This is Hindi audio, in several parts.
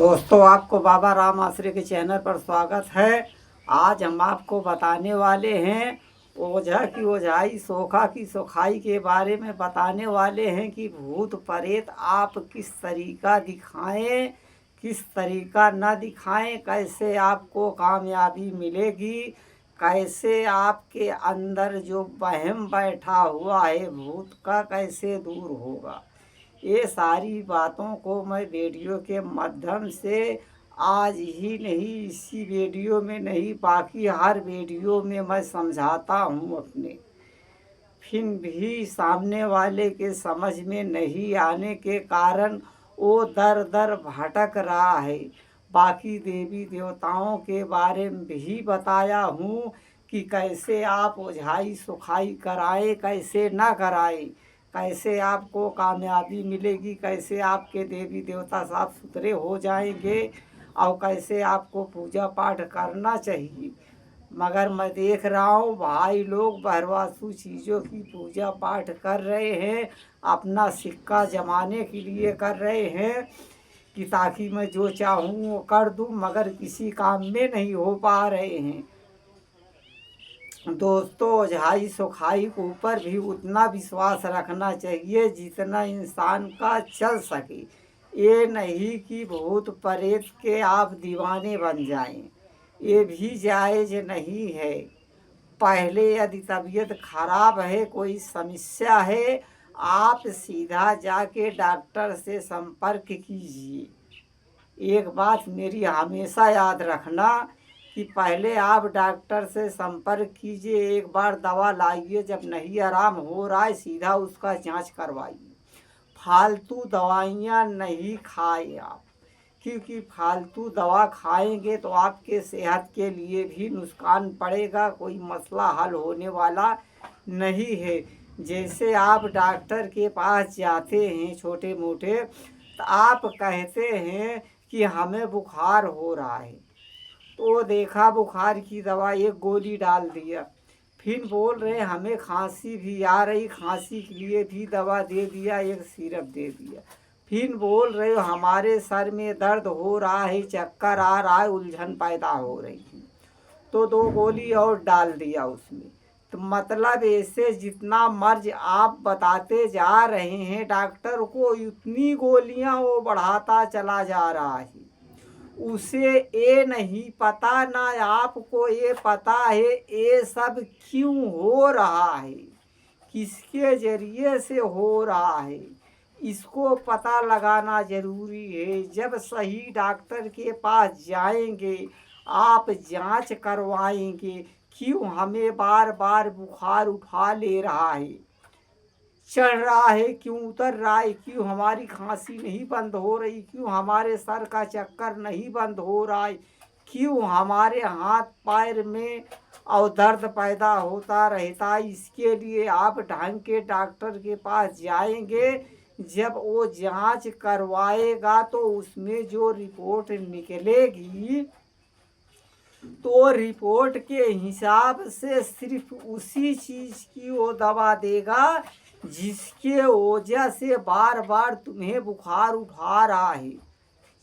दोस्तों, आपको बाबा राम आश्रय के चैनल पर स्वागत है। आज हम आपको बताने वाले हैं ओझा की ओझाई, सोखा की सोखाई के बारे में बताने वाले हैं कि भूत प्रेत आप किस तरीका दिखाएं, किस तरीका न दिखाएं, कैसे आपको कामयाबी मिलेगी, कैसे आपके अंदर जो वहम बैठा हुआ है भूत का कैसे दूर होगा। ये सारी बातों को मैं वीडियो के माध्यम से आज ही नहीं, इसी वीडियो में नहीं, बाकी हर वीडियो में मैं समझाता हूँ अपने। फिर भी सामने वाले के समझ में नहीं आने के कारण वो दर दर भटक रहा है। बाकी देवी देवताओं के बारे में भी बताया हूँ कि कैसे आप ओझाई सुखाई कराएं, कैसे ना कराएं, कैसे आपको कामयाबी मिलेगी, कैसे आपके देवी देवता साफ सुथरे हो जाएंगे और कैसे आपको पूजा पाठ करना चाहिए। मगर मैं देख रहा हूँ भाई लोग बहरवासु चीज़ों की पूजा पाठ कर रहे हैं, अपना सिक्का जमाने के लिए कर रहे हैं कि ताकि मैं जो चाहूँ वो कर दूँ, मगर किसी काम में नहीं हो पा रहे हैं। दोस्तों, ओझाई सोखाई के ऊपर भी उतना विश्वास रखना चाहिए जितना इंसान का चल सके। ये नहीं कि भूत प्रेत के आप दीवाने बन जाएं, ये भी जायज़ नहीं है। पहले यदि तबीयत खराब है, कोई समस्या है, आप सीधा जाके डॉक्टर से संपर्क कीजिए। एक बात मेरी हमेशा याद रखना कि पहले आप डॉक्टर से संपर्क कीजिए, एक बार दवा लाइए, जब नहीं आराम हो रहा है सीधा उसका जांच करवाइए। फालतू दवाइयाँ नहीं खाएं आप, क्योंकि फालतू दवा खाएंगे तो आपके सेहत के लिए भी नुकसान पड़ेगा, कोई मसला हल होने वाला नहीं है। जैसे आप डॉक्टर के पास जाते हैं छोटे मोटे, तो आप कहते हैं कि हमें बुखार हो रहा है, तो देखा बुखार की दवा एक गोली डाल दिया, फिर बोल रहे हमें खांसी भी आ रही, खांसी के लिए भी दवा दे दिया, एक सिरप दे दिया, फिर बोल रहे हो हमारे सर में दर्द हो रहा है, चक्कर आ रहा है, उलझन पैदा हो रही है, तो दो गोली और डाल दिया उसमें। तो मतलब ऐसे जितना मर्ज आप बताते जा रहे हैं डॉक्टर को, उतनी गोलियां वो बढ़ाता चला जा रहा है। उसे ये नहीं पता, ना आपको ये पता है ये सब क्यों हो रहा है, किसके जरिए से हो रहा है, इसको पता लगाना जरूरी है। जब सही डॉक्टर के पास जाएंगे, आप जांच करवाएंगे, क्यों हमें बार बार बुखार उठा ले रहा है, चढ़ रहा है क्यों, उतर रहा है क्यों, हमारी खांसी नहीं बंद हो रही क्यों, हमारे सर का चक्कर नहीं बंद हो रहा है क्यों, हमारे हाथ पैर में और दर्द पैदा होता रहता है। इसके लिए आप ढंग के डॉक्टर के पास जाएंगे, जब वो जांच करवाएगा तो उसमें जो रिपोर्ट निकलेगी, तो रिपोर्ट के हिसाब से सिर्फ उसी चीज़ की वो दवा देगा जिसके वजह से बार बार तुम्हें बुखार उठा रहा है,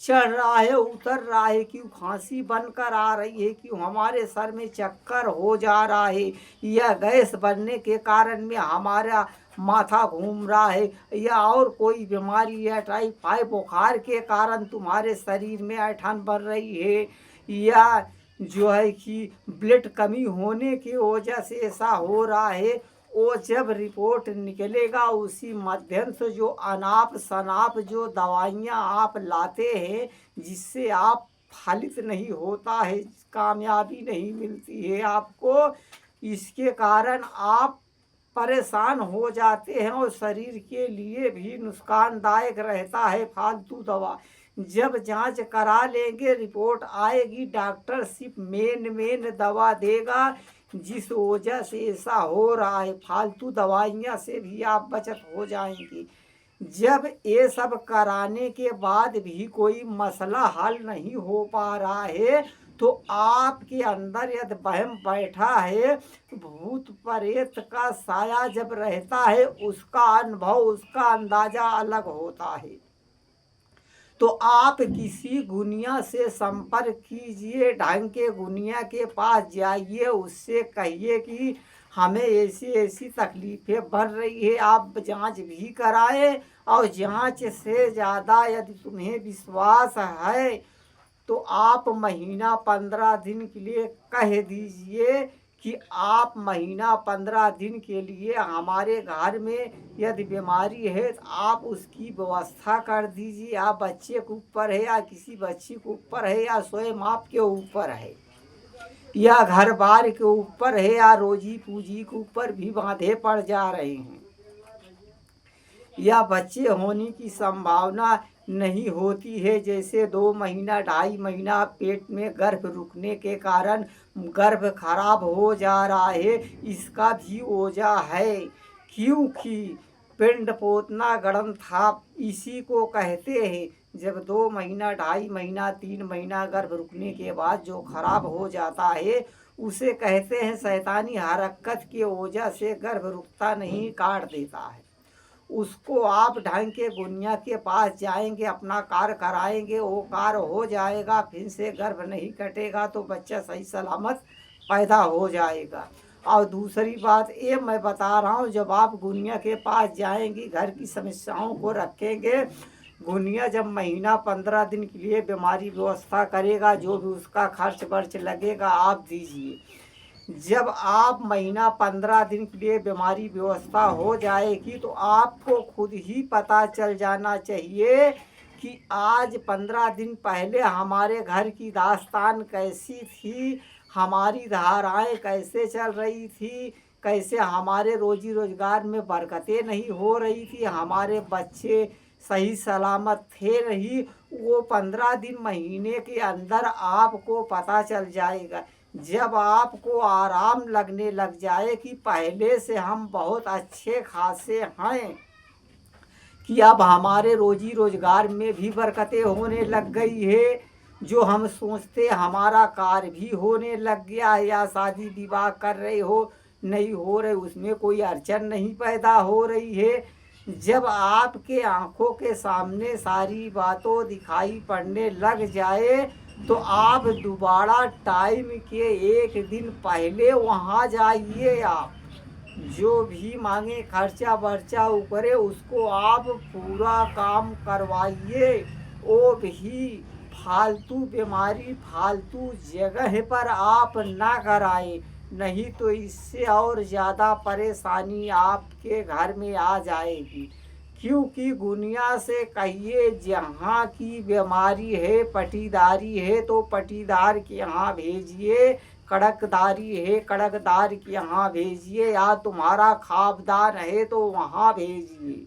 चढ़ रहा है, उतर रहा है क्यों, खांसी बनकर आ रही है क्यों, हमारे सर में चक्कर हो जा रहा है, या गैस बनने के कारण में हमारा माथा घूम रहा है, या और कोई बीमारी है, टाइफाइड बुखार के कारण तुम्हारे शरीर में ऐंठन बन रही है, या जो है कि ब्लड कमी होने की वजह से ऐसा हो रहा है। वो जब रिपोर्ट निकलेगा उसी माध्यम से जो अनाप शनाप जो दवाइयाँ आप लाते हैं, जिससे आप फलित नहीं होता है, कामयाबी नहीं मिलती है आपको, इसके कारण आप परेशान हो जाते हैं और शरीर के लिए भी नुकसानदायक रहता है फालतू दवा। जब जांच करा लेंगे, रिपोर्ट आएगी, डॉक्टर सिर्फ मेन दवा देगा जिस वजह से ऐसा हो रहा है, फालतू दवाइयाँ से भी आप बचत हो जाएंगी। जब ये सब कराने के बाद भी कोई मसला हल नहीं हो पा रहा है, तो आपके अंदर यदि वहम बैठा है, भूत प्रेत का साया जब रहता है उसका अनुभव, उसका अंदाजा अलग होता है। तो आप किसी गुनिया से संपर्क कीजिए, ढंग के गुनिया के पास जाइए, उससे कहिए कि हमें ऐसी ऐसी तकलीफ़ें बढ़ रही है, आप जांच भी कराएं। और जांच से ज़्यादा यदि तुम्हें विश्वास है तो आप महीना 15 दिन के लिए कह दीजिए कि आप महीना 15 दिन के लिए हमारे घर में यदि बीमारी है तो आप उसकी व्यवस्था कर दीजिए। आप बच्चे के ऊपर है या किसी बच्ची के ऊपर है या स्वयं आपके ऊपर है या घर बार के ऊपर है या रोजी पूजी के ऊपर भी बांधे पड़ जा रहे हैं या बच्चे होने की संभावना नहीं होती है, जैसे 2 महीना 2.5 महीना पेट में गर्भ रुकने के कारण गर्भ खराब हो जा रहा है, इसका भी वजह है। क्योंकि पिंड पोतना गड़न इसी को कहते हैं। जब 2 महीना 2.5 महीना 3 महीना गर्भ रुकने के बाद जो खराब हो जाता है उसे कहते हैं शैतानी हरकत की वजह से गर्भ रुकता नहीं, काट देता है। उसको आप ढंग के गुनिया के पास जाएंगे, अपना कार्य कराएंगे, वो कार्य हो जाएगा, फिर से गर्भ नहीं कटेगा तो बच्चा सही सलामत पैदा हो जाएगा। और दूसरी बात ये मैं बता रहा हूँ, जब आप गुनिया के पास जाएंगी, घर की समस्याओं को रखेंगे, गुनिया जब महीना 15 दिन के लिए बीमारी व्यवस्था करेगा, जो भी उसका खर्च वर्च लगेगा आप दीजिए। जब आप महीना 15 दिन के लिए बीमारी व्यवस्था हो जाएगी तो आपको खुद ही पता चल जाना चाहिए कि आज 15 दिन पहले हमारे घर की दास्तान कैसी थी, हमारी धाराएं कैसे चल रही थी, कैसे हमारे रोजी रोजगार में बरकतें नहीं हो रही थी, हमारे बच्चे सही सलामत थे नहीं। वो 15 दिन महीने के अंदर आपको पता चल जाएगा। जब आपको आराम लगने लग जाए कि पहले से हम बहुत अच्छे खासे हैं, कि अब हमारे रोजी रोजगार में भी बरकतें होने लग गई है, जो हम सोचते हमारा कार्य भी होने लग गया है, या शादी विवाह कर रहे हो नहीं हो रहे उसमें कोई अड़चन नहीं पैदा हो रही है, जब आपके आंखों के सामने सारी बातों दिखाई पड़ने लग जाए तो आप दोबारा टाइम के 1 दिन पहले वहाँ जाइए। आप जो भी मांगे खर्चा वर्चा ऊपरे उसको आप पूरा काम करवाइए। वो भी फालतू बीमारी फालतू जगह पर आप ना कराएं, नहीं तो इससे और ज़्यादा परेशानी आपके घर में आ जाएगी। क्योंकि गुनिया से कहिए जहाँ की बीमारी है पटीदारी है तो पटीदार के यहाँ भेजिए, कड़कदारी है कड़कदार के यहाँ भेजिए, या तुम्हारा खाबदार है तो वहाँ भेजिए,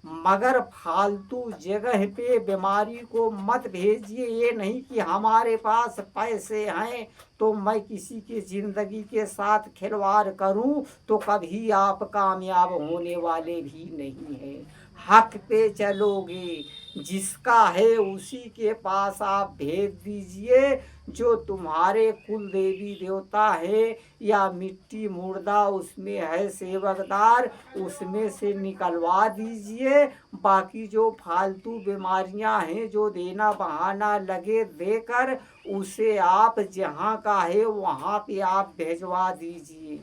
मगर फालतू जगह पे बीमारी को मत भेजिए। ये नहीं कि हमारे पास पैसे हैं तो मैं किसी की ज़िंदगी के साथ खिलवाड़ करूं, तो कभी आप कामयाब होने वाले भी नहीं हैं। हक पे चलोगे, जिसका है उसी के पास आप भेज दीजिए। जो तुम्हारे कुल देवी देवता है या मिट्टी मुर्दा उसमें है सेवकदार, उसमें से निकलवा दीजिए। बाकी जो फालतू बीमारियां हैं जो देना बहाना लगे देकर, उसे आप जहाँ का है वहाँ पे आप भेजवा दीजिए।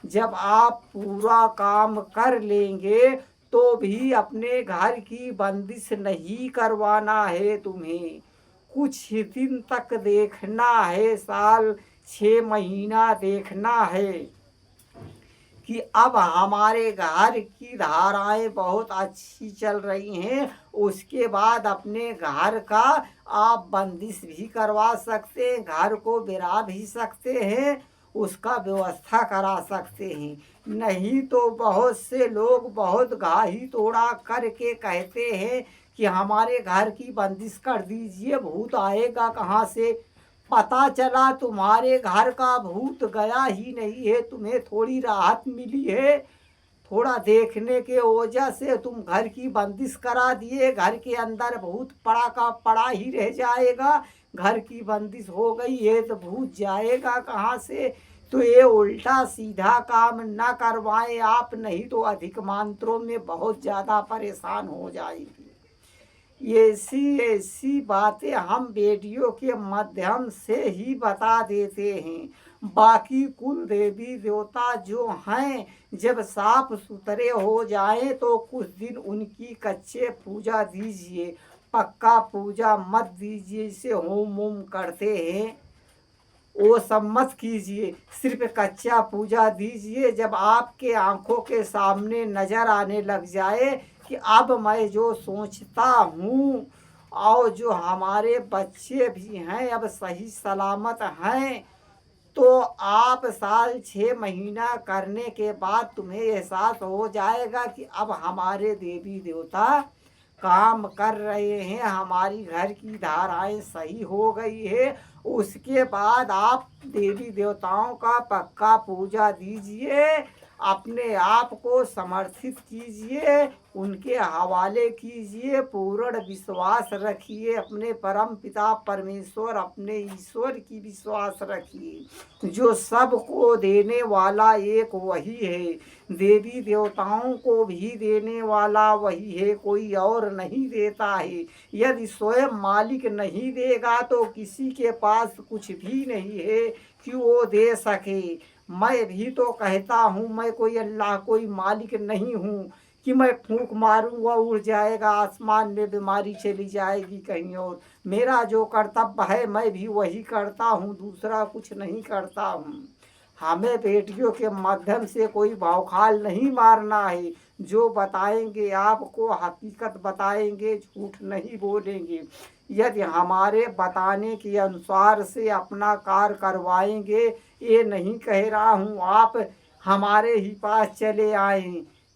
जब आप पूरा काम कर लेंगे तो भी अपने घर की बंदिश नहीं करवाना है तुम्हें, कुछ दिन तक देखना है, साल 6 महीना देखना है कि अब हमारे घर की धाराएं बहुत अच्छी चल रही हैं। उसके बाद अपने घर का आप बंदिश भी करवा सकते हैं, घर को गिरा भी सकते हैं, उसका व्यवस्था करा सकते हैं। नहीं तो बहुत से लोग बहुत घाही तोड़ा करके कहते हैं कि हमारे घर की बंदिश कर दीजिए, भूत आएगा कहाँ से। पता चला तुम्हारे घर का भूत गया ही नहीं है, तुम्हें थोड़ी राहत मिली है, थोड़ा देखने के वजह से तुम घर की बंदिश करा दिए, घर के अंदर भूत पड़ा का पड़ा ही रह जाएगा। घर की बंदिश हो गई है तो भूत जाएगा कहाँ से। तो ये उल्टा सीधा काम ना करवाएं आप, नहीं तो अधिक मात्रों में बहुत ज़्यादा परेशान हो जाएगी। ऐसी ऐसी बातें हम वीडियो के माध्यम से ही बता देते हैं। बाकी कुल देवी देवता जो हैं जब साफ सुथरे हो जाएं तो कुछ दिन उनकी कच्चे पूजा दीजिए, पक्का पूजा मत दीजिए। जिसे होम होम करते हैं वो सब मत कीजिए, सिर्फ कच्चा पूजा दीजिए। जब आपके आंखों के सामने नजर आने लग जाए कि अब मैं जो सोचता हूँ और जो हमारे बच्चे भी हैं अब सही सलामत हैं, तो आप साल 6 महीना करने के बाद तुम्हें एहसास हो जाएगा कि अब हमारे देवी देवता काम कर रहे हैं, हमारी घर की धाराएं सही हो गई है। उसके बाद आप देवी देवताओं का पक्का पूजा दीजिए, अपने आप को समर्पित कीजिए, उनके हवाले कीजिए, पूर्ण विश्वास रखिए अपने परम पिता परमेश्वर, अपने ईश्वर की विश्वास रखिए। जो सबको देने वाला एक वही है, देवी देवताओं को भी देने वाला वही है, कोई और नहीं देता है। यदि स्वयं मालिक नहीं देगा तो किसी के पास कुछ भी नहीं है कि वो दे सके। मैं भी तो कहता हूँ मैं कोई अल्लाह कोई मालिक नहीं हूँ कि मैं फूंक मारूंगा उड़ जाएगा आसमान में, बीमारी चली जाएगी कहीं और। मेरा जो कर्तव्य है मैं भी वही करता हूँ, दूसरा कुछ नहीं करता हूँ। हमें बेटियों के माध्यम से कोई भौकाल नहीं मारना है। जो बताएंगे आपको हकीकत बताएंगे, झूठ नहीं बोलेंगे। यदि हमारे बताने के अनुसार से अपना कार्य करवाएंगे, ये नहीं कह रहा हूँ आप हमारे ही पास चले आए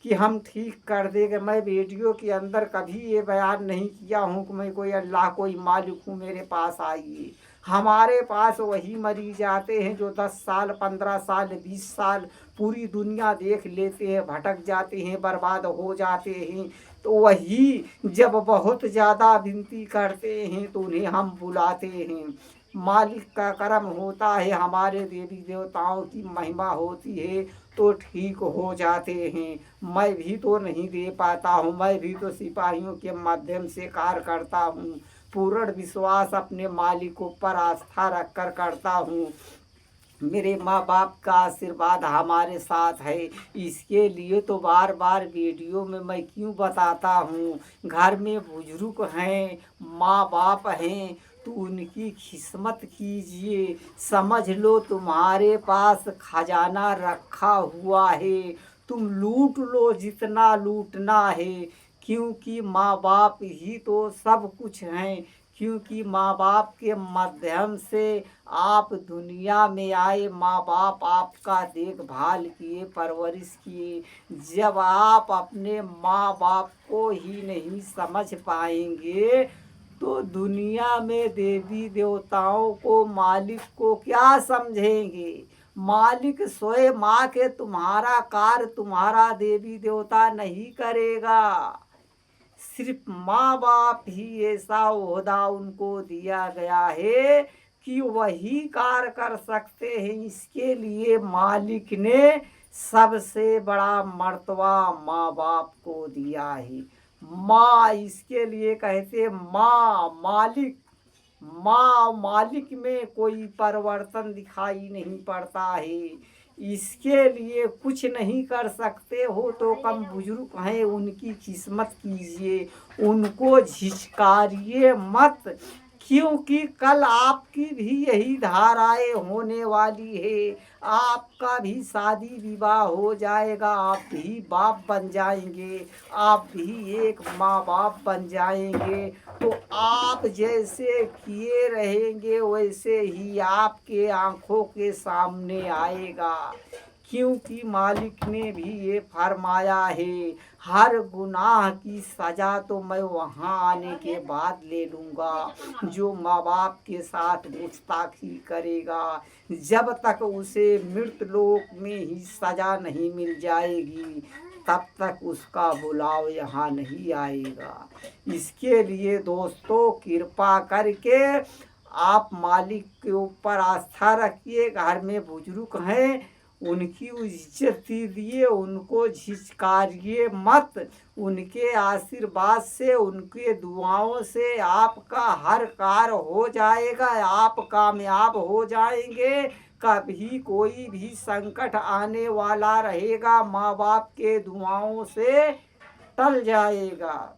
कि हम ठीक कर देंगे। मैं वीडियो के अंदर कभी ये बयान नहीं किया हूँ कि मैं कोई अल्लाह कोई मालिक हूँ मेरे पास आइए। हमारे पास वही मरीज आते हैं जो 10 साल 15 साल 20 साल पूरी दुनिया देख लेते हैं, भटक जाते हैं, बर्बाद हो जाते हैं। तो वही जब बहुत ज़्यादा विनती करते हैं तो उन्हें हम बुलाते हैं। मालिक का कर्म होता है, हमारे देवी देवताओं की महिमा होती है तो ठीक हो जाते हैं। मैं भी तो नहीं दे पाता हूँ, मैं भी तो सिपाहियों के माध्यम से कार्य करता हूँ। पूर्ण विश्वास अपने मालिक पर आस्था रखकर करता हूँ। मेरे माँ बाप का आशीर्वाद हमारे साथ है, इसके लिए तो बार बार वीडियो में मैं क्यों बताता हूँ। घर में बुजुर्ग हैं, माँ बाप हैं, तो उनकी खिदमत कीजिए। समझ लो तुम्हारे पास खजाना रखा हुआ है, तुम लूट लो जितना लूटना है, क्योंकि माँ बाप ही तो सब कुछ हैं। क्योंकि माँ बाप के माध्यम से आप दुनिया में आए, माँ बाप आपका देखभाल किए, परवरिश किए। जब आप अपने माँ बाप को ही नहीं समझ पाएंगे तो दुनिया में देवी देवताओं को मालिक को क्या समझेंगे। मालिक स्वयं आके तुम्हारा कार्य तुम्हारा देवी देवता नहीं करेगा। सिर्फ माँ बाप ही ऐसा ओहदा उनको दिया गया है कि वही कार्य कर सकते हैं। इसके लिए मालिक ने सबसे बड़ा मर्तबा माँ बाप को दिया है। माँ इसके लिए कहते माँ मालिक, माँ मालिक में कोई परिवर्तन दिखाई नहीं पड़ता है। इसके लिए कुछ नहीं कर सकते हो तो कम बुजुर्ग हैं उनकी खिदमत कीजिए, उनको झिझकारिए मत। क्योंकि कल आपकी भी यही धाराएं होने वाली है, आपका भी शादी विवाह हो जाएगा, आप भी बाप बन जाएंगे, आप भी एक माँ बाप बन जाएंगे। तो आप जैसे किए रहेंगे वैसे ही आपके आंखों के सामने आएगा। क्योंकि मालिक ने भी ये फरमाया है हर गुनाह की सजा तो मैं वहाँ आने के बाद ले लूँगा। जो माँ बाप के साथ गुस्ताखी करेगा जब तक उसे मृत लोक में ही सजा नहीं मिल जाएगी तब तक उसका बुलाव यहाँ नहीं आएगा। इसके लिए दोस्तों कृपा करके आप मालिक के ऊपर आस्था रखिए। घर में बुजुर्ग हैं उनकी इज्जत दीजिए, उनको झिझकारिए मत। उनके आशीर्वाद से, उनके दुआओं से आपका हर कार्य हो जाएगा, आप कामयाब हो जाएंगे। कभी कोई भी संकट आने वाला रहेगा, माँ बाप के दुआओं से टल जाएगा।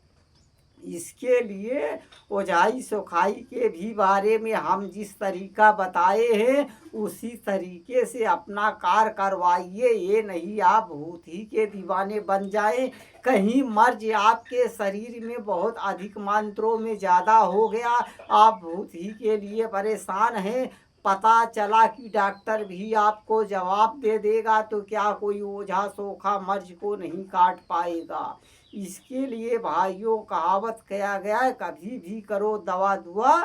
इसके लिए ओझाई सोखाई के भी बारे में हम जिस तरीका बताए हैं उसी तरीके से अपना कार्य करवाइए। ये नहीं आप भूत ही के दीवाने बन जाएं, कहीं मर्ज आपके शरीर में बहुत अधिक मात्रों में ज़्यादा हो गया, आप भूत ही के लिए परेशान हैं, पता चला कि डॉक्टर भी आपको जवाब दे देगा, तो क्या कोई ओझा सोखा मर्ज को नहीं काट पाएगा। इसके लिए भाइयों कहावत कहा गया है, कभी भी करो दवा दुआ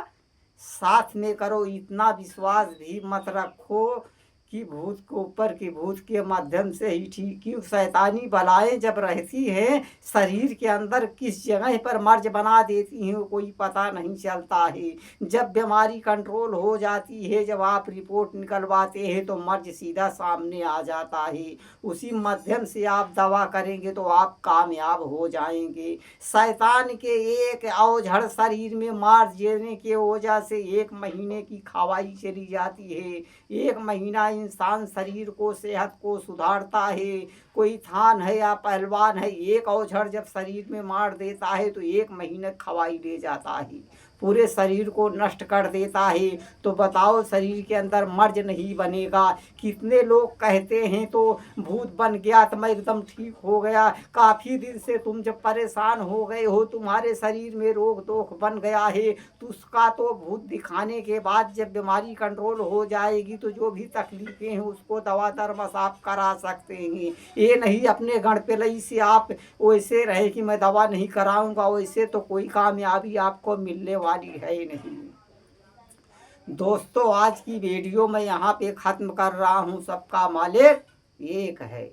साथ में करो। इतना विश्वास भी मत रखो कि भूत को ऊपर की भूत के माध्यम से ही ठीक, क्यों शैतानी बलाएं जब रहती हैं शरीर के अंदर किस जगह पर मर्ज बना देती हैं कोई पता नहीं चलता है। जब बीमारी कंट्रोल हो जाती है, जब आप रिपोर्ट निकलवाते हैं तो मर्ज सीधा सामने आ जाता है। उसी माध्यम से आप दवा करेंगे तो आप कामयाब हो जाएंगे। शैतान के एक अवझड़ शरीर में मार देने के वजह से 1 महीने की खवाई चली जाती है। 1 महीना इंसान शरीर को सेहत को सुधारता है। कोई थान है या पहलवान है, एक अवझड़ जब शरीर में मार देता है तो 1 महीने खवाई ले जाता है, पूरे शरीर को नष्ट कर देता है। तो बताओ शरीर के अंदर मर्ज नहीं बनेगा। कितने लोग कहते हैं तो भूत बन गया तो मैं एकदम ठीक हो गया, काफ़ी दिन से तुम जब परेशान हो गए हो, तुम्हारे शरीर में रोग दोख बन गया है, तो उसका तो भूत दिखाने के बाद जब बीमारी कंट्रोल हो जाएगी तो जो भी तकलीफें हैं उसको दवा दरमस आप करा सकते हैं। ये नहीं अपने गणपेलई से आप वैसे रहे कि मैं दवा नहीं कराऊंगा, वैसे तो कोई कामयाबी आपको मिलने वाली है नहीं। दोस्तों आज की वीडियो मैं यहाँ पे ख़त्म कर रहा हूँ। सबका मालिक एक है।